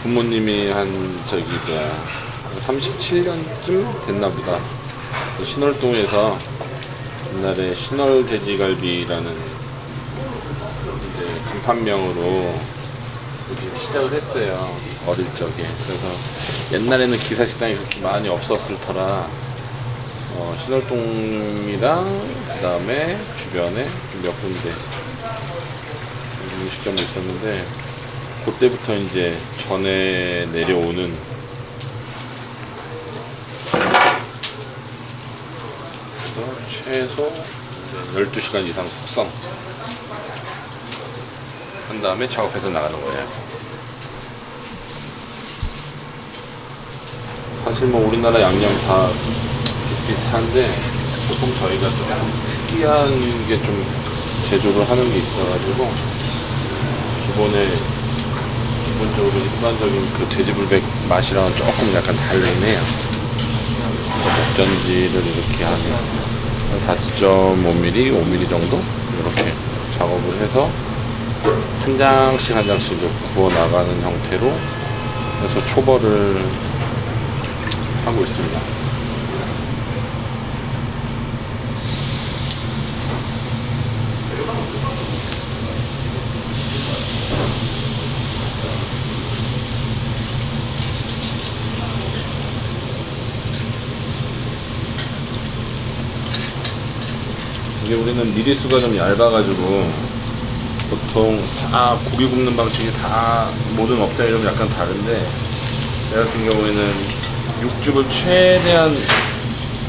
부모님이 한 저기 뭐야 37년쯤 됐나 보다. 신월동에서 옛날에 신월돼지갈비라는 이제 간판명으로 이렇게 시작을 했어요. 어릴 적에. 그래서 옛날에는 기사식당이 그렇게 많이 없었을 터라 신월동이랑 그 다음에 주변에 몇 군데 음식점도 있었는데 그때부터 이제 전에 내려오는 최소 12시간 이상 숙성 한 다음에 작업해서 나가는 거예요. 사실 뭐 우리나라 양념 다 비슷비슷한데 조금 저희가 좀 특이한 게 좀 제조를 하는 게 있어가지고 기본적으로 일반적인 그 돼지불백 맛이랑은 조금 약간 다르긴 해요. 목전지를 이렇게 한 4.5mm, 5mm 정도 이렇게 작업을 해서 한 장씩 한 장씩 구워 나가는 형태로 해서 초벌을 하고 있습니다. 이게 우리는 미리수가 좀 얇아가지고 보통 다 고기 굽는 방식이 다 모든 업장이 좀 약간 다른데 내 같은 경우에는 육즙을 최대한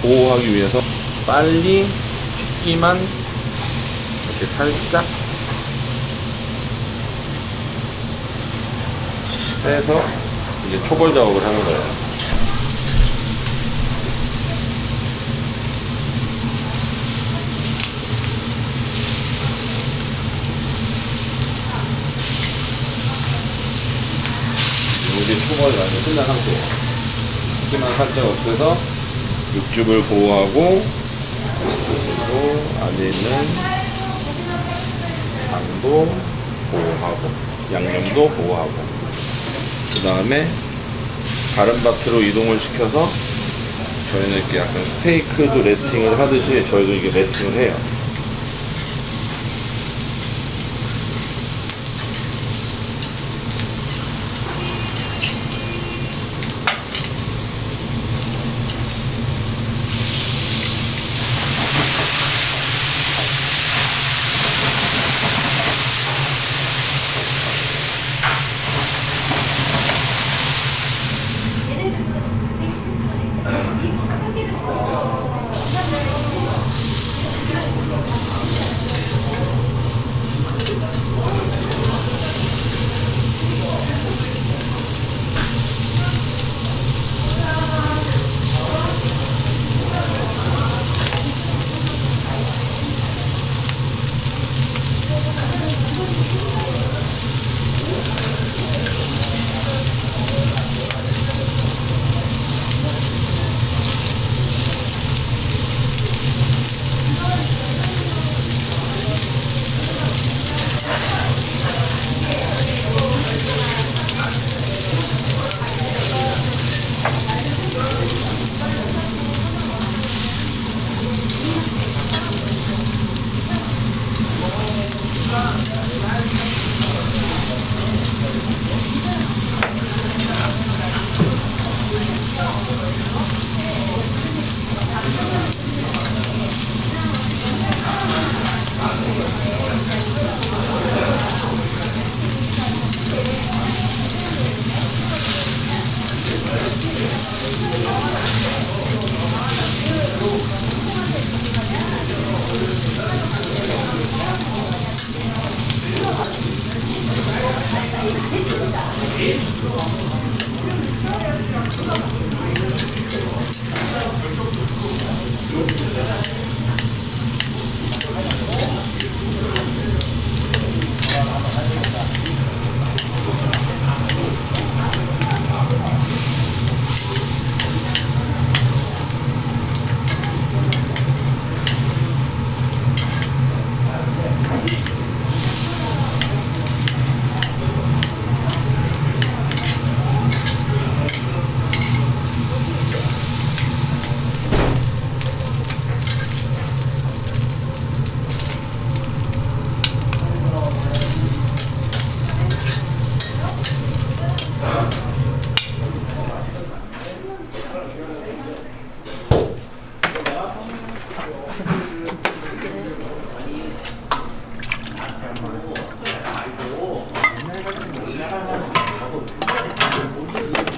보호하기 위해서 빨리 튀기만 이렇게 살짝 빼서 이제 초벌 작업을 하는 거예요. 초벌이 완전 끝난 상태예요. 튀기만 살짝 없애서 육즙을 보호하고 그리고 안에 있는 간도 보호하고 양념도 보호하고 그 다음에 다른 밭으로 이동을 시켜서 저희는 이렇게 약간 스테이크도 레스팅을 하듯이 저희도 이게 레스팅을 해요.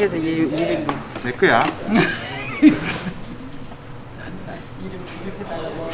그래서 이 정도. 내 거야. 이름 이렇게 달라고.